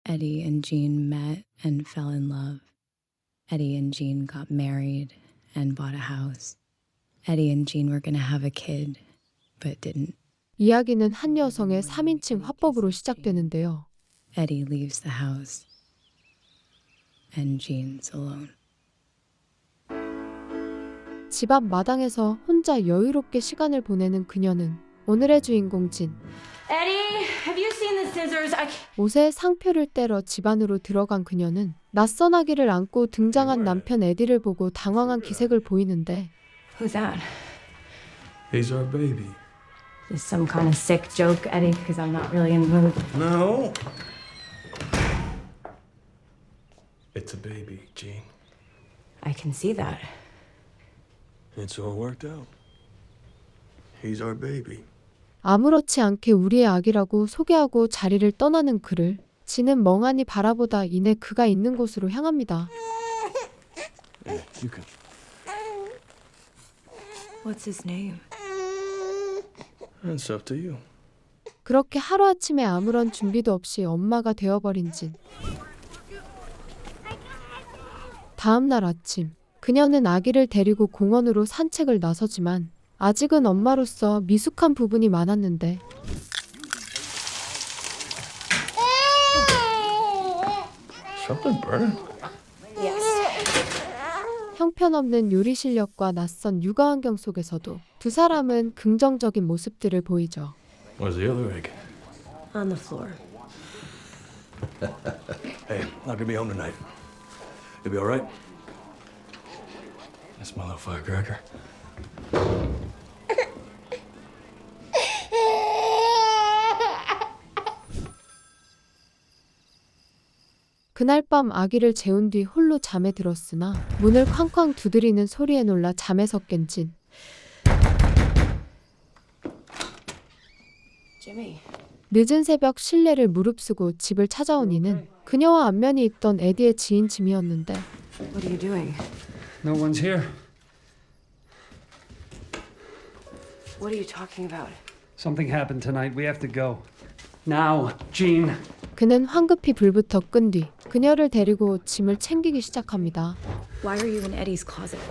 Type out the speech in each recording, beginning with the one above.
Eddie and Jean met and fell in love. Eddie and Jean got married and bought a house. Eddie and Jean were going to have a kid, but didn't. 이야기는 한 여성의 3인칭 화법으로 시작되는데요. Eddie leaves the house, and Jean's alone. 집 앞 마당에서 혼자 여유롭게 시간을 보내는 그녀는 오늘의 주인공 진. Eddie, have you seen the scissors? 옷에 상표를 떼러 집 안으로 들어간 그녀는 낯선 아기를 안고 등장한 남편 에디를 보고 당황한 기색을 보이는데 Who's that? He's our baby. Is some kind of sick joke, Eddie? Because I'm not really in the mood. No. It's a baby, Jean. I can see that. It's all worked out. He's our baby. 아무렇지 않게 우리의 아기라고 소개하고 자리를 떠나는 그를 진은 멍하니 바라보다 이내 그가 있는 곳으로 향합니다. Yeah, you can. What's his name? It's up to you. 그렇게 하루아침에 아무런 준비도 없이 엄마가 되어버린 진. 다음 날 아침, 그녀는 아기를 데리고 공원으로 산책을 나서지만 아직은 엄마로서 미숙한 부분이 많았는데 Something burning? 형편없는 요리 실력과 낯선 육아 환경 속에서도 두 사람은 긍정적인 모습들을 보이죠. Where's the other egg? On the floor. Hey, not gonna be home tonight. You'll be all right? That's my little firecracker. 그날 밤 아기를 재운 뒤 홀로 잠에 들었으나 문을 쾅쾅 두드리는 소리에 놀라 잠에서 깬 진. Jimmy. 늦은 새벽 실내를 무릅쓰고 집을 찾아온 이는 그녀와 안면이 있던 에디의 지인 짐이었는데 What are you doing? No one's here. What are you talking about? Something happened tonight. We have to go. Now, Jean. 그는 황급히 불부터 끈 뒤 그녀를 데리고 짐을 챙기기 시작합니다. Why are you in Eddie's closet?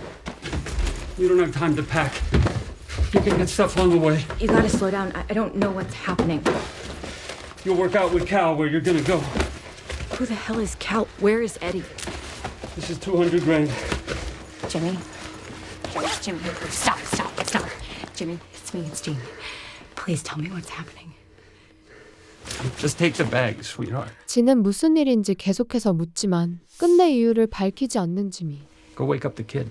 We don't have time to pack. You can get stuff on the way. You gotta slow down. I don't know what's happening. You'll work out with Cal where you're gonna go. Who the hell is Cal? Where is Eddie? This is $200 grand. Jimmy? Jimmy, stop. Jimmy, it's me, it's Jean. Please tell me what's happening. Just take the bag, sweetheart. 진은 무슨 일인지 계속해서 묻지만 끝내 이유를 밝히지 않는 짐이. Go wake up the kid.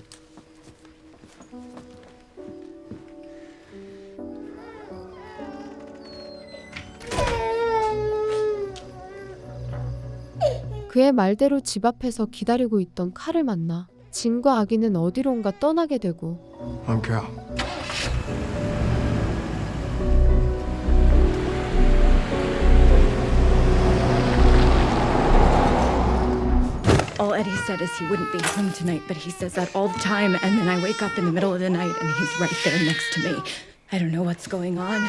그의 말대로 집 앞에서 기다리고 있던 칼을 만나 진과 아기는 어디론가 떠나게 되고 I'm Cal. All Eddie said is he wouldn't be home tonight, but he says that all the time, and then I wake up in the middle of the night and he's right there next to me. I don't know what's going on,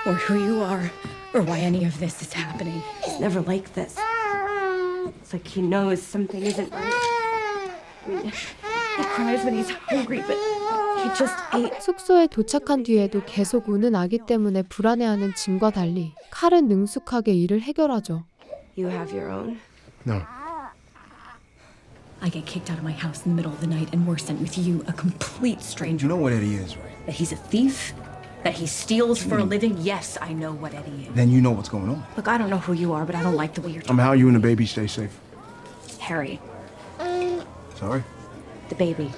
or who you are, or why any of this is happening. He's never like this. It's like he knows something isn't right. I mean, he cries when he's hungry, but he just ate. 숙소에 도착한 뒤에도 계속 우는 아기 때문에 불안해하는 진과 달리 칼은 능숙하게 일을 해결하죠. You have your own? No. I get kicked out of my house in the middle of the night and we're sent with you, a complete stranger. You know what Eddie is, right? That he's a thief? That he steals for a living? Yes, I know what Eddie is. Then you know what's going on. Look, I don't know who you are, but I don't like the way you're talking. How you and the baby stay safe. Harry, Sorry? the baby.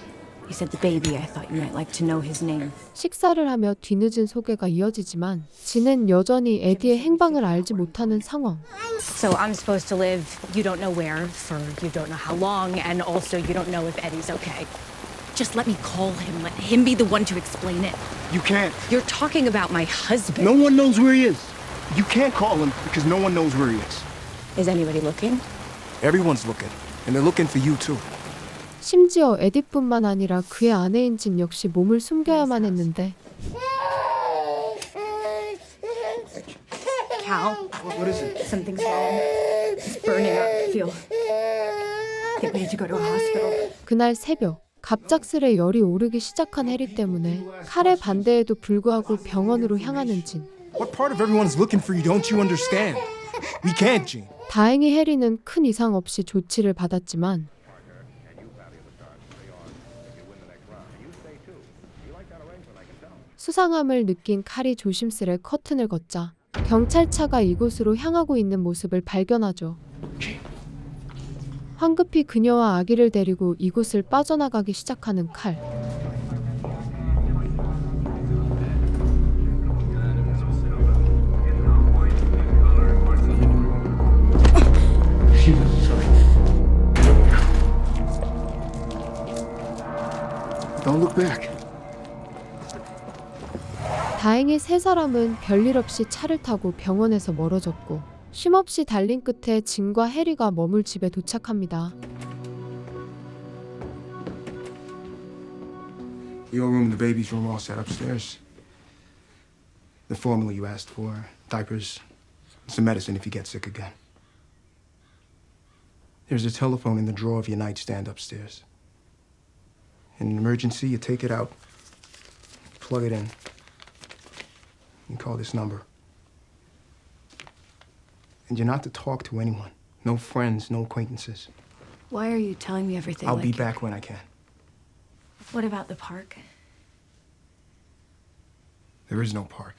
You said the baby. I thought you might like to know his name. 식사를 하며 뒤늦은 소개가 이어지지만 진은 여전히 에디의 행방을 알지 못하는 상황. So I'm supposed to live, you don't know where, for you don't know how long, and also you don't know if Eddie's okay. Just let me call him. Let him be the one to explain it. You can't. You're talking about my husband. No one knows where he is. You can't call him because no one knows where he is. Is anybody looking? Everyone's looking, and they're looking for you too. 심지어 에디뿐만 아니라 그의 아내인 진 역시 몸을 숨겨야만 했는데 Cal, What is it? something's wrong. It's burning up. feel? Get ready to go to a hospital. 그날 새벽 갑작스레 열이 오르기 시작한 해리 때문에 칼의 반대에도 불구하고 병원으로 향하는 진. What part of everyone is looking for you don't you understand? We can't, Gene. 다행히 해리는 큰 이상 없이 조치를 받았지만 수상함을 느낀 칼이 조심스레 커튼을 걷자 경찰차가 이곳으로 향하고 있는 모습을 발견하죠. 황급히 그녀와 아기를 데리고 이곳을 빠져나가기 시작하는 칼. Don't look back. 다행히 세 사람은 별일 없이 차를 타고 병원에서 멀어졌고 쉼없이 달린 끝에 진과 해리가 머물 집에 도착합니다. Your room and the baby's room are all set upstairs. The formula you asked for, diapers, some medicine if you get sick again. There's a telephone in the drawer of your nightstand upstairs. In an emergency, you take it out, plug it in, and call this number. And you're not to talk to anyone. No friends, no acquaintances. Why are you telling me everything? I'll be back when I can. What about the park? There is no park.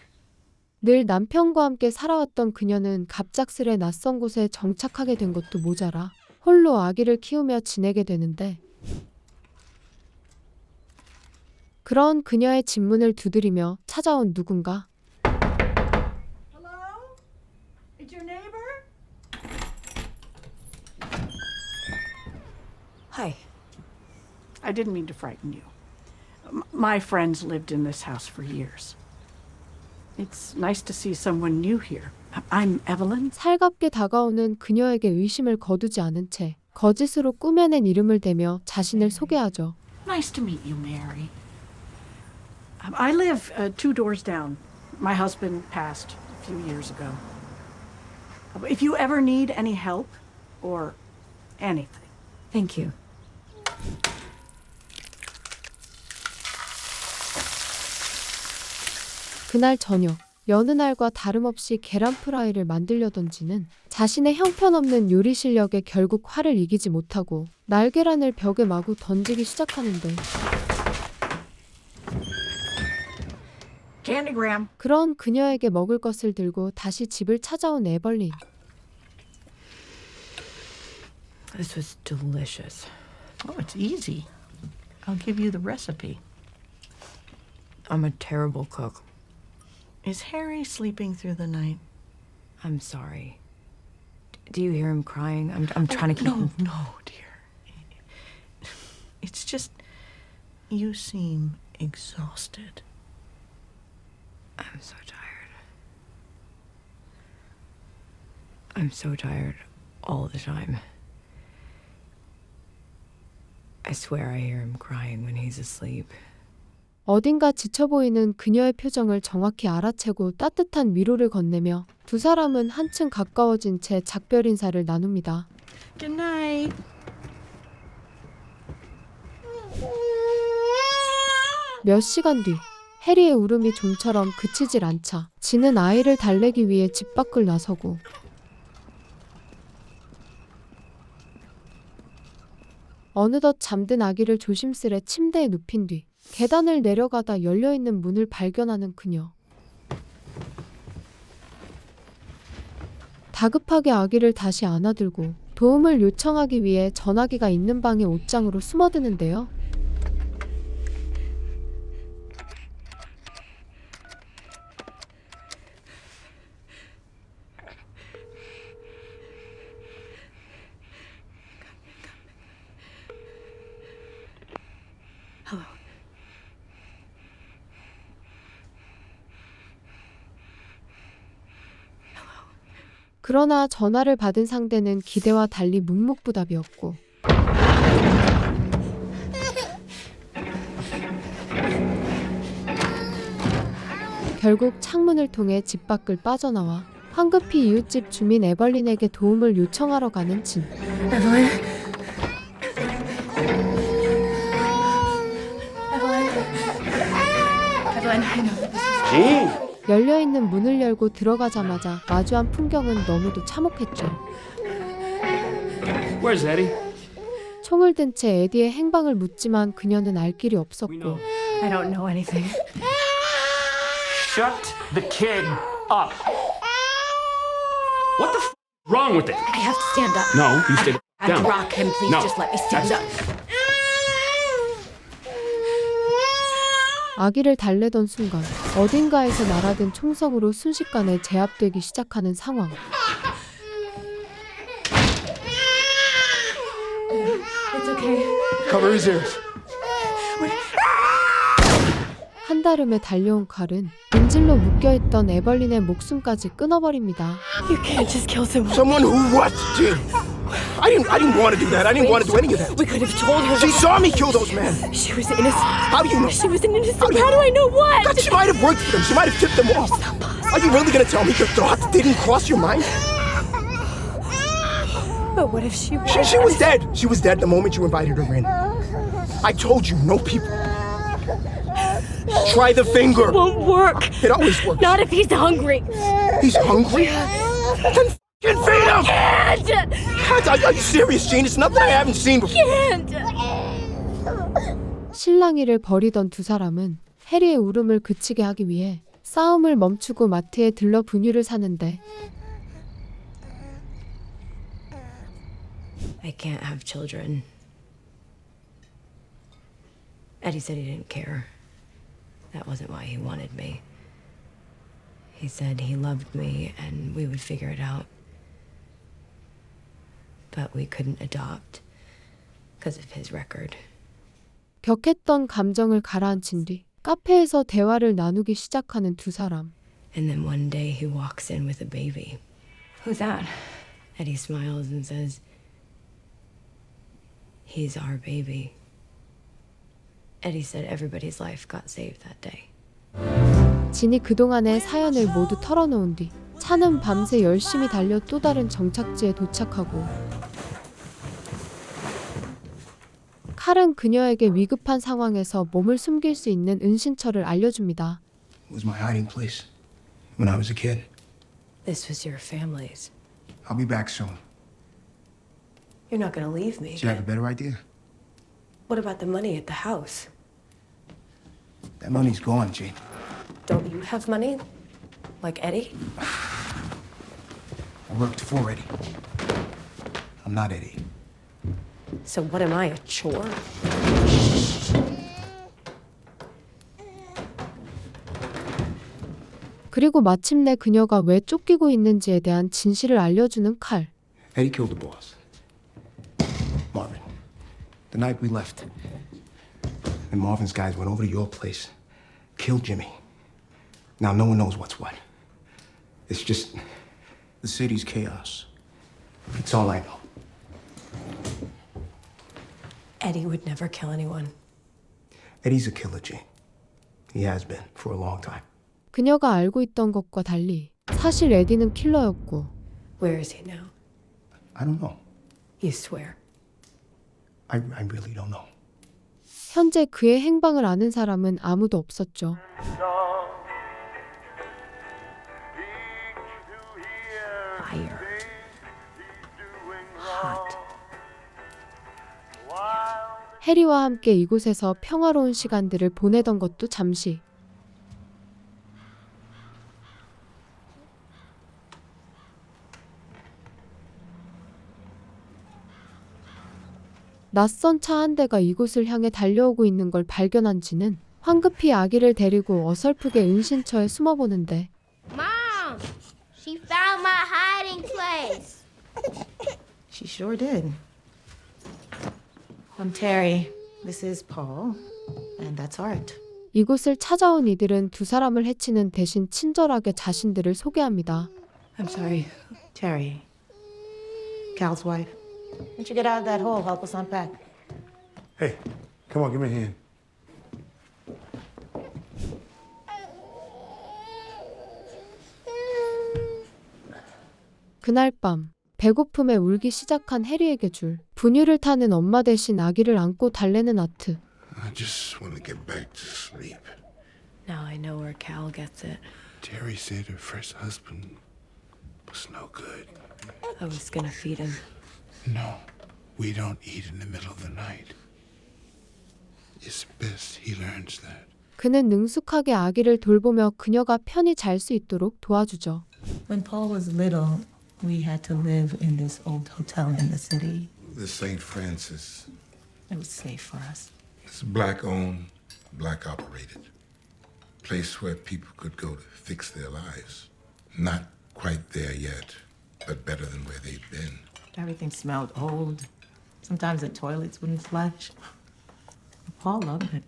늘 남편과 함께 살아왔던 그녀는 갑작스레 낯선 곳에 정착하게 된 것도 모자라 홀로 아기를 키우며 지내게 되는데 그런 그녀의 집문을 두드리며 찾아온 누군가. Hello? It's your neighbor? Hi. I didn't mean to frighten you. My friends lived in this house for years. It's nice to see someone new here. I'm Evelyn. 살갑게 다가오는 그녀에게 의심을 거두지 않은 채 거짓으로 꾸며낸 이름을 대며 자신을 소개하죠. Nice to meet you, Mary. I live 2 doors down. My husband passed a few years ago. If you ever need any help or anything. Thank you. 그날 저녁 여느 날과 다름없이 계란 프라이를 만들려던 지는 자신의 형편없는 요리 실력에 결국 화를 이기지 못하고 날계란을 벽에 마구 던지기 시작하는데 Candygram. 그런 그녀에게 먹을 것을 들고 다시 집을 찾아온 에벌린. This was delicious. Oh, it's easy. I'll give you the recipe. I'm a terrible cook. Is Harry sleeping through the night? I'm sorry. Do you hear him crying? I'm trying to keep him. No, dear. It's just you seem exhausted. I'm so tired. I'm so tired all the time. I swear I hear him crying when he's asleep. 어딘가 지쳐 보이는 그녀의 표정을 정확히 알아채고 따뜻한 위로를 건네며 두 사람은 한층 가까워진 채 작별 인사를 나눕니다. Good night. 몇 시간 뒤 해리의 울음이 좀처럼 그치질 않자 지는 아이를 달래기 위해 집 밖을 나서고 어느덧 잠든 아기를 조심스레 침대에 눕힌 뒤 계단을 내려가다 열려있는 문을 발견하는 그녀. 다급하게 아기를 다시 안아들고 도움을 요청하기 위해 전화기가 있는 방의 옷장으로 숨어드는데요. 그러나 전화를 받은 상대는 기대와 달리 묵묵부답이었고 결국 창문을 통해 집 밖을 빠져나와 황급히 이웃집 주민 에벌린에게 도움을 요청하러 가는 진. Evelyn? Evelyn? Evelyn, I know that this Gene! 열려있는 문을 열고 들어가자마자 마주한 풍경은 너무도 참혹했죠. Where's Eddie? 총을 든 채 에디의 행방을 묻지만 그녀는 알 길이 We 없었고 know. I don't know anything. Shut the kid up. What the f wrong with it? I have to stand up. No, you stay I have down. to rock him. Please No. just let me stand up. 아기를 달래던 순간 어딘가에서 날아든 총성으로 순식간에 제압되기 시작하는 상황. It's okay. Cover his ears. 한달음에 달려온 칼은 인질로 묶여있던 에벌린의 목숨까지 끊어버립니다. You can't just kill someone. Someone who what, Jean? I didn't want to do that. I didn't want to do any of that. We could have told her. She saw me kill those men. She was innocent. How do you know? She was an innocent. How do you How do I know what? God, she might have worked for them. She might have tipped them off. Are you really gonna tell me your thought didn't cross your mind? But what if she was? She was dead. She was dead the moment you invited her in. I told you, no people. Try the finger. Won't work. It always works. Not if he's hungry. He's hungry? Then f***ing feed him! Can't. God, are you serious, Gene? It's nothing I haven't seen before. Can't. 실랑이를 벌이던 두 사람은 해리의 울음을 그치게 하기 위해 싸움을 멈추고 마트에 들러 분유를 사는데 I can't have children. Eddie said he didn't care. That wasn't why he wanted me. He said he loved me and we would figure it out. But we couldn't adopt because of his record. 격했던 감정을 가라앉힌 뒤 카페에서 대화를 나누기 시작하는 두 사람. And then one day he walks in with a baby. Who's that? Eddie smiles and says, "He's our baby." Eddie said everybody's life got saved that day. 진이 그동안의 사연을 모두 털어놓은 뒤 차는 밤새 열심히 달려 또 다른 정착지에 도착하고 칼은 그녀에게 위급한 상황에서 몸을 숨길 수 있는 은신처를 알려줍니다. It was my hiding place when I was a kid. This was your family's. I'll be back soon. You're not gonna leave me. Do you have a better idea? What about the money at the house? That money's gone, Gene. Don't you have money? Like Eddie? I worked for Eddie. I'm not Eddie. So what am I, a chore? 그리고 마침내 그녀가 왜 쫓기고 있는지에 대한 진실을 알려주는 칼. Eddie killed the boss. Marvin. The night we left. And Marvin's guys went over to your place. Killed Jimmy. Now no one knows what's what. It's just the city's chaos. That's all I know. Eddie would never kill anyone. Eddie's a killer, Gene. He has been for a long time. 그녀가 알고 있던 것과 달리 사실 에디는 킬러였고 Where is he now? I don't know. You swear. I really don't know. 현재 그의 행방을 아는 사람은 아무도 없었죠. Fire. Hot. 해리와 함께 이곳에서 평화로운 시간들을 보내던 것도 잠시. 낯선 차 한 대가 이곳을 향해 달려오고 있는 걸 발견한 지는 황급히 아기를 데리고 어설프게 은신처에 숨어보는데 Mom, she found my hiding place. She sure did. I'm Terry. This is Paul. And that's Art. 이곳을 찾아온 이들은 두 사람을 해치는 대신 친절하게 자신들을 소개합니다. I'm sorry. Terry. Cal's wife. Why don't you get out of that hole, help us unpack? Hey, come on, give me a hand. 그날 밤 배고픔에 울기 시작한 해리에게 줄 분유를 타는 엄마 대신 아기를 안고 달래는 아트. I just want to get back to sleep. Now I know where Cal gets it. Terry said her first husband was no good. I was gonna feed him. No, we don't eat in the middle of the night. It's best he learns that. 그는 능숙하게 아기를 돌보며 그녀가 편히 잘 수 있도록 도와주죠. When Paul was little, we had to live in this old hotel in the city. The St. Francis. It was safe for us. It's black owned, black operated. Place where people could go to fix their lives. Not quite there yet, but better than where they've been. Everything smelled old. Sometimes the toilets wouldn't flush. Paul loved it.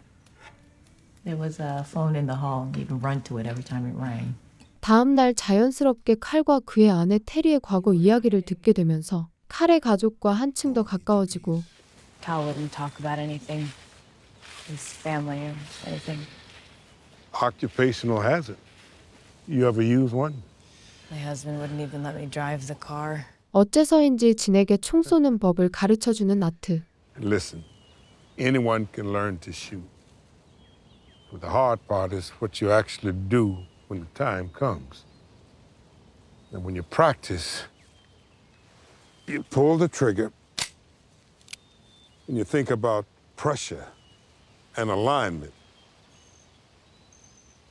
There was a phone in the hall. He'd run to it every time it rang. 다음 날 자연스럽게 칼과 그의 아내 테리의 과거 이야기를 듣게 되면서 칼의 가족과 한층 더 가까워지고 Cal wouldn't talk about anything. His family or anything. Occupational hazard. You ever use one? My husband wouldn't even let me drive the car. 어째서인지 진에게 총 쏘는 법을 가르쳐주는 아트. Listen, anyone can learn to shoot. But the hard part is what you actually do when the time comes. And when you practice, you pull the trigger and you think about pressure and alignment.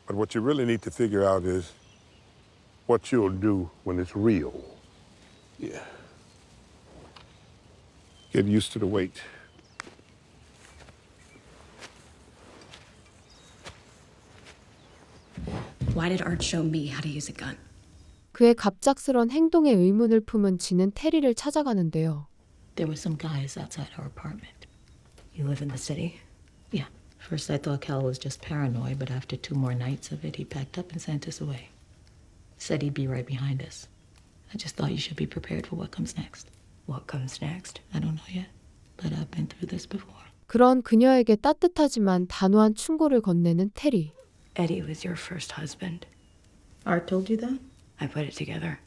But what you really need to figure out is what you'll do when it's real. Yeah. Get used to the weight. Why did Art show me how to use a gun? 그의 갑작스런 행동에 의문을 품은 진은 테리를 찾아가는데요. There were some guys outside our apartment. You live in the city? Yeah. First I thought Cal was just paranoid, but after 2 more nights of it, he packed up and sent us away. Said he'd be right behind us. I just thought you should be prepared for what comes next. What comes next? I don't know yet, but I've been through this before. 그런 그녀에게 따뜻하지만 단호한 충고를 건네는 테리. Eddie was your first husband. Art told you that? I put it together.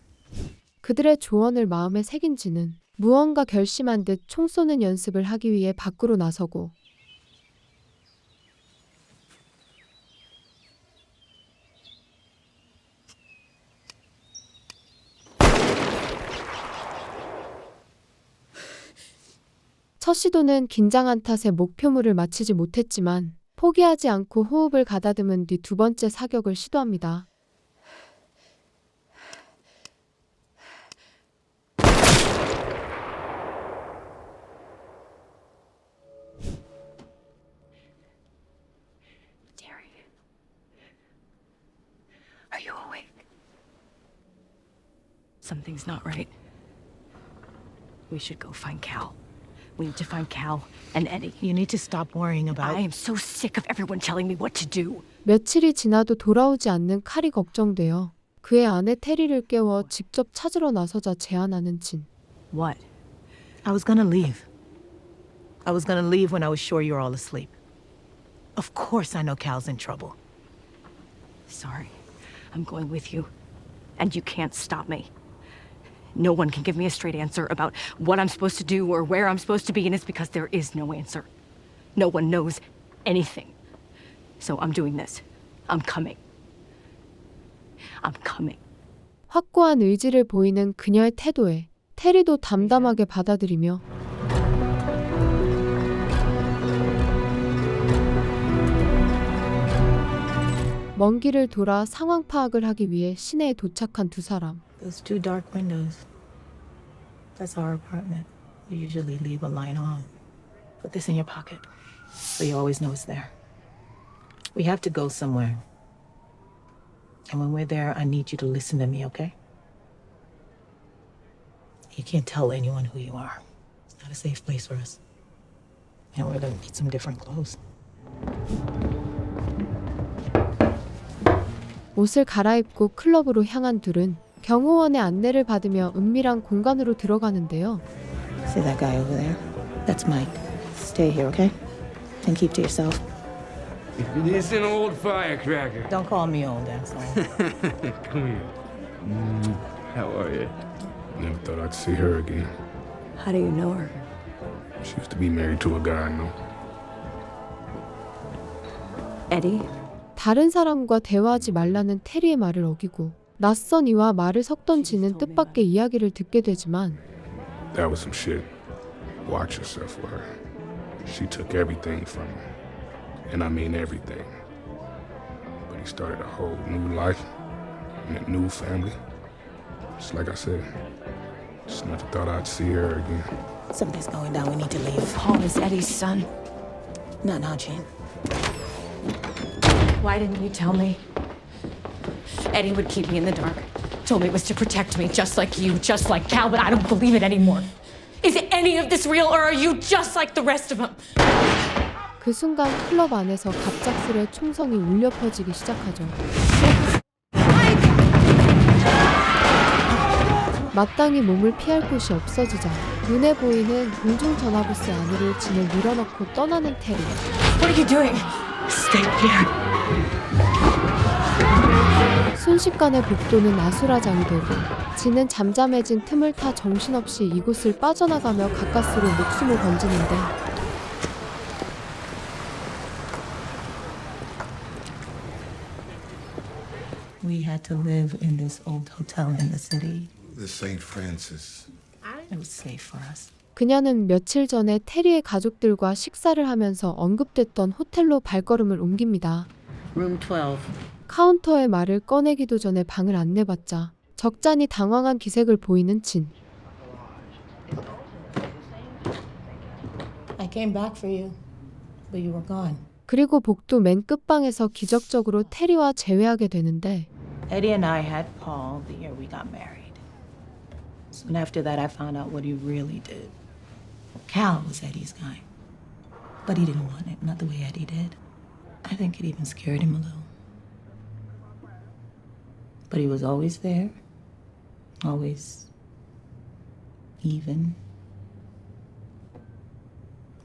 그들의 조언을 마음에 새긴 진은 무언가 결심한 듯 총 쏘는 연습을 하기 위해 밖으로 나서고 첫 시도는 긴장한 탓에 목표물을 맞히지 못했지만 포기하지 않고 호흡을 가다듬은 뒤 2번째 사격을 시도합니다. Terry. Are you awake? Something's not right. We should go find Cal. We need to find Cal and Eddie. You need to stop worrying about... I am so sick of everyone telling me what to do. 며칠이 지나도 돌아오지 않는 칼이 걱정되어 그의 아내 테리를 깨워 직접 찾으러 나서자 제안하는 진. What? I was gonna leave. I was gonna leave when I was sure you were all asleep. Of course I know Cal's in trouble. Sorry. I'm going with you. And you can't stop me. No one can give me a straight answer about what I'm supposed to do or where I'm supposed to be, and it's because there is no answer. No one knows anything. So I'm doing this. I'm coming. I'm coming. 확고한 의지를 보이는 그녀의 태도에 테리도 담담하게 받아들이며 먼 길을 돌아 상황 파악을 하기 위해 시내에 도착한 2사람. Those 2 dark windows. That's our apartment. We usually leave a light on. Put this in your pocket, so you always know it's there. We have to go somewhere. And when we're there, I need you to listen to me, okay? You can't tell anyone who you are. It's not a safe place for us. And we're gonna need some different clothes. 옷을 갈아입고 클럽으로 향한 둘은 경호원의 안내를 받으며 은밀한 공간으로 들어가는데요. See that guy over there? That's Mike. Stay here, okay? And keep to yourself. It's an old firecracker. Don't call me old, asshole. Come here. How are you? Never thought I'd see her again. How do you know her? She used to be married to a guy I know. Eddie? 다른 사람과 대화하지 말라는 테리의 말을 어기고 낯선 이와 말을 섞던 지는 뜻밖의 이야기를 듣게 되지만 That was some shit. Watch yourself with her. She took everything from him. And I mean everything. But he started a whole new life and a new family. Just like I said, just never thought I'd see her again. Something's going down. We need to leave. Paul is Eddie's son. Not now, Jean. Why didn't you tell me? Eddie would keep me in the dark. Told me it was to protect me, just like you, just like Cal, but I don't believe it anymore. Is any of this real, or are you just like the rest of them? 그 순간 클럽 안에서 갑작스레 총성이 울려 퍼지기 시작하죠. 마땅히 몸을 피할 곳이 없어지자 눈에 보이는 공중전화부스 안으로 진을 밀어넣고 떠나는 테리. What are you doing? Stay here. 순식간에 복도는 아수라장이 되고 진은 잠잠해진 틈을 타 정신없이 이곳을 빠져나가며 가까스로 목숨을 건지는데 We had to live in this old hotel in the city. The St. Francis. It was safe for us. 그녀는 며칠 전에 테리의 가족들과 식사를 하면서 언급됐던 호텔로 발걸음을 옮깁니다. Room 12. 카운터의 말을 꺼내기도 전에 방을 안내받자 적잖이 당황한 기색을 보이는 진. I came back for you, but you were gone. 그리고 복도 맨 끝방에서 기적적으로 테리와 재회하게 되는데 Eddie and I had Paul the year we got married. Soon after that, I found out what he really did. Cal was Eddie's guy, but he didn't want it, not the way Eddie did. I think it even scared him a little. But he was always there, always even.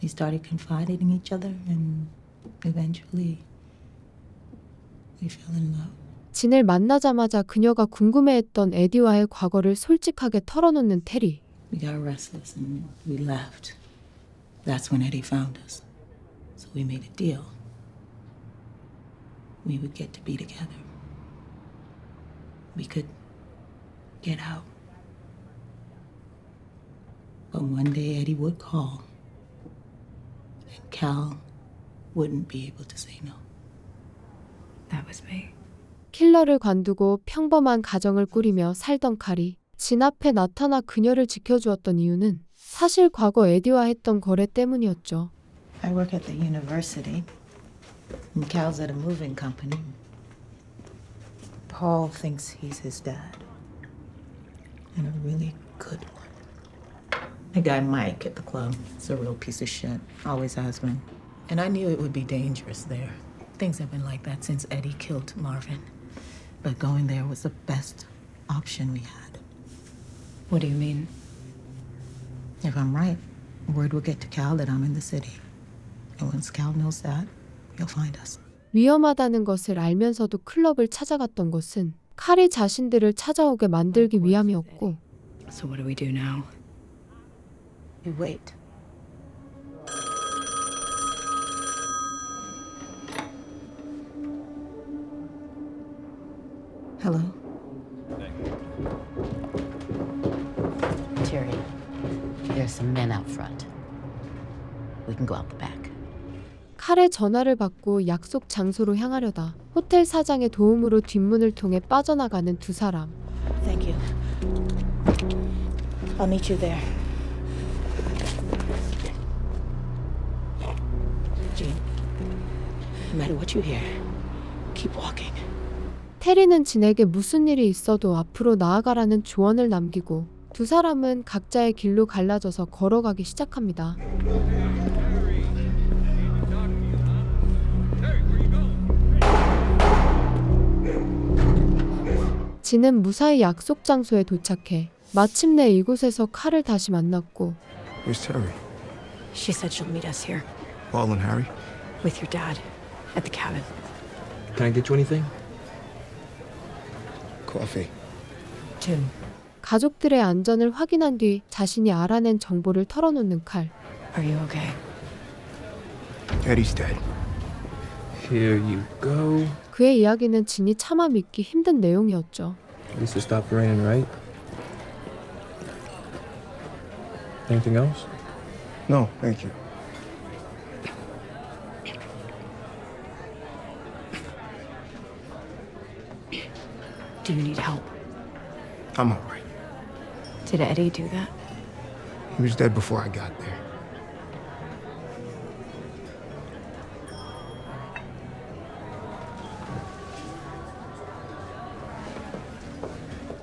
We started confiding in each other, and eventually we fell in love. 진을 만나자마자 그녀가 궁금해했던 에디와의 과거를 솔직하게 털어놓는 테리. We got restless and we left. That's when Eddie found us. So we made a deal. We would get to be together. We could get out. But one day Eddie would call. And Cal wouldn't be able to say no. That was me. 킬러를 관두고 평범한 가정을 꾸리며 살던 칼이 진 앞에 나타나 그녀를 지켜주었던 이유는 사실 과거 에디와 했던 거래 때문이었죠. I work at the university. And Cal's at a moving company. Paul thinks he's his dad. And a really good one. The guy Mike at the club is a real piece of shit. Always has been. And I knew it would be dangerous there. Things have been like that since Eddie killed Marvin. But going there was the best option we had. What do you mean? If I'm right, word will get to Cal that I'm in the city. And once Cal knows that, he'll find us. 위험하다는 것을 알면서도 클럽을 찾아갔던 것은 칼이 자신들을 찾아오게 만들기 위함이었고 So what do we do now? We wait. Hello? Terry, there's some men out front. We can go out the back. 칼의 전화를 받고 약속 장소로 향하려다 호텔 사장의 도움으로 뒷문을 통해 빠져나가는 두 사람. Thank you. I'll meet you there. Jean, no matter what you hear, keep walking. 테리는 진에게 무슨 일이 있어도 앞으로 나아가라는 조언을 남기고 두 사람은 각자의 길로 갈라져서 걸어가기 시작합니다. 진은 무사히 약속 장소에 도착해 마침내 이곳에서 칼을 다시 만났고 Where's Terry? She said she'll meet us here Paul and Harry? with your dad at the cabin. Can I get you anything? Coffee. Two. 가족들의 안전을 확인한 뒤 자신이 알아낸 정보를 털어놓는 칼. Are you okay? Eddie's dead. Here you go. 그의 이야기는 진이 차마 믿기 힘든 내용이었죠. At least it stopped raining, right? Anything else? No, thank you. Do you need help? I'm all right. Did Eddie do that? He was dead before I got there.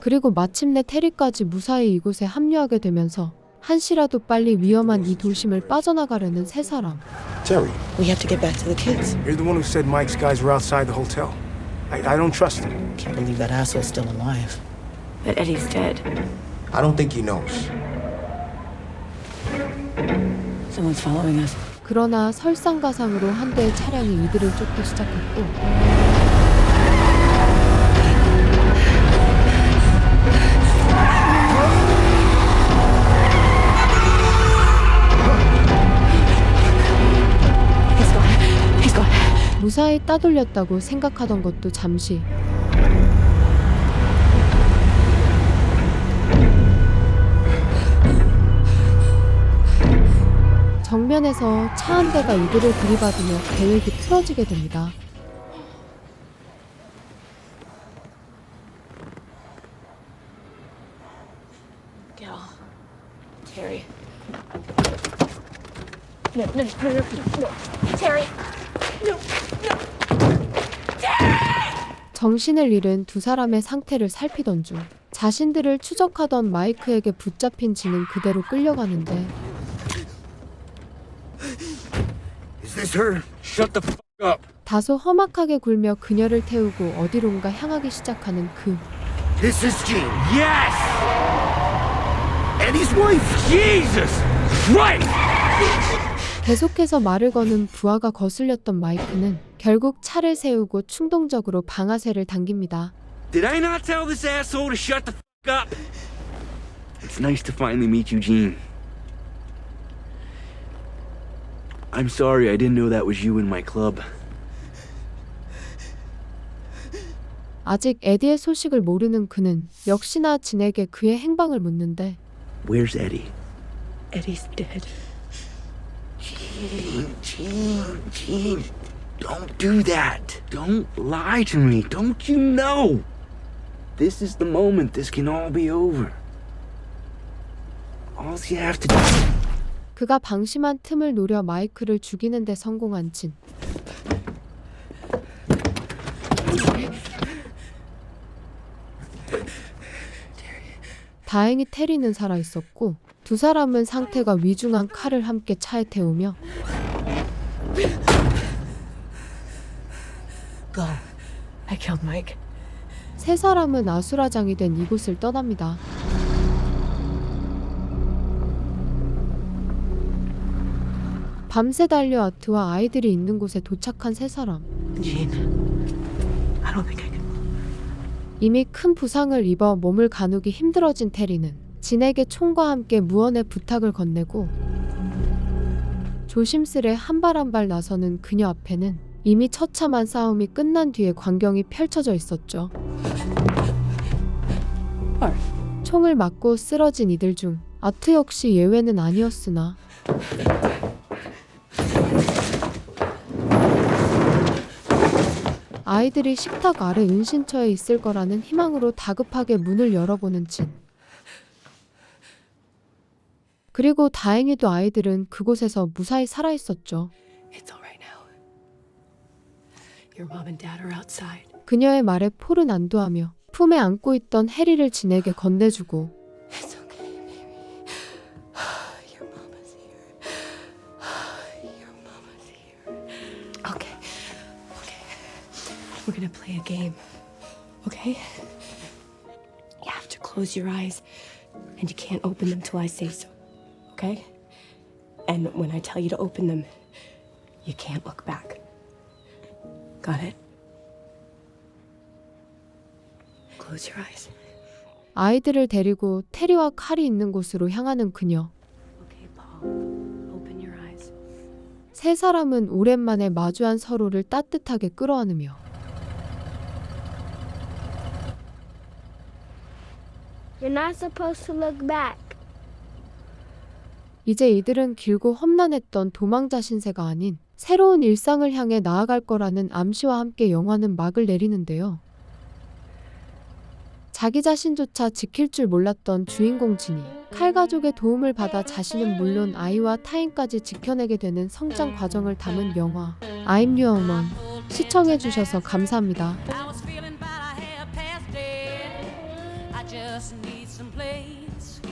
그리고 마침내 테리까지 무사히 이곳에 합류하게 되면서 한시라도 빨리 위험한 이 도심을 빠져나가려는 세 사람. Terry, We have to get back to the kids. you're the one who said Mike's guys were outside the hotel. I don't trust him. Can't believe that asshole's still alive. But Eddie's dead. I don't think he knows. Someone's following us. 그러나 설상가상으로 한 대의 차량이 이들을 쫓기 시작했고 He's gone. 무사히 따돌렸다고 생각하던 것도 잠시 정면에서 차 한 대가 이들을 들이받으며 계획이 틀어지게 됩니다. Get off. Terry. No. Terry. No. 정신을 잃은 두 사람의 상태를 살피던 중 자신들을 추적하던 마이크에게 붙잡힌 진은 그대로 끌려가는데 Is this her? Shut the fuck up. 다소 험악하게 굴며 그녀를 태우고 어디론가 향하기 시작하는 그 This is Jean. Yes! Eddie's wife. Jesus Christ! 계속해서 말을 거는 부하가 거슬렸던 마이크는 결국 차를 세우고 충동적으로 방아쇠를 당깁니다. Did I not tell this asshole to shut the fuck up? It's nice to finally meet you, Gene. I'm sorry I didn't know that was you in my club. 아직 에디의 소식을 모르는 그는 역시나 진에게 그의 행방을 묻는데 Where's Eddie? Eddie's dead. Gene, don't do that. Don't lie to me. Don't you know? This is the moment this can all be over. All you have to do. 그가 방심한 틈을 노려 마이크를 죽이는 데 성공한 진. 다행히 테리는 살아있었고 두 사람은 상태가 위중한 칼을 함께 차에 태우며 Go. I killed Mike. 세 사람은 아수라장이 된 이곳을 떠납니다. 밤새 달려 아트와 아이들이 있는 곳에 도착한 세 사람. Gene, I don't think I can. 이미 큰 부상을 입어 몸을 가누기 힘들어진 테리는 진에게 총과 함께 무언의 부탁을 건네고 조심스레 한 발 한 발 나서는 그녀 앞에는 이미 처참한 싸움이 끝난 뒤의 광경이 펼쳐져 있었죠. 총을 맞고 쓰러진 이들 중 아트 역시 예외는 아니었으나 아이들이 식탁 아래 은신처에 있을 거라는 희망으로 다급하게 문을 열어보는 진. 그리고 다행히도 아이들은 그곳에서 무사히 살아있었죠. It's all right now. Your mom and dad are outside. 그녀의 말에 폴은 안도하며 품에 안고 있던 해리를 진에게 건네주고 It's okay, baby. Your mama's here. Your mama's here. Okay. We're gonna play a game. Okay? You have to close your eyes, and you can't open them till I say so. Okay? And when I tell you to open them, you can't look back. Got it? Close your eyes. 아이들을 데리고 테리와 칼이 있는 곳으로 향하는 그녀. Okay, Paul. Open your eyes. 세 사람은 오랜만에 마주한 서로를 따뜻하게 끌어안으며 You're not supposed to look back. 이제 이들은 길고 험난했던 도망자 신세가 아닌 새로운 일상을 향해 나아갈 거라는 암시와 함께 영화는 막을 내리는데요. 자기 자신조차 지킬 줄 몰랐던 주인공 진이 칼 가족의 도움을 받아 자신은 물론 아이와 타인까지 지켜내게 되는 성장 과정을 담은 영화 I'm Your Mom. 시청해주셔서 감사합니다. I was feeling bad, I had past it. I just need some place.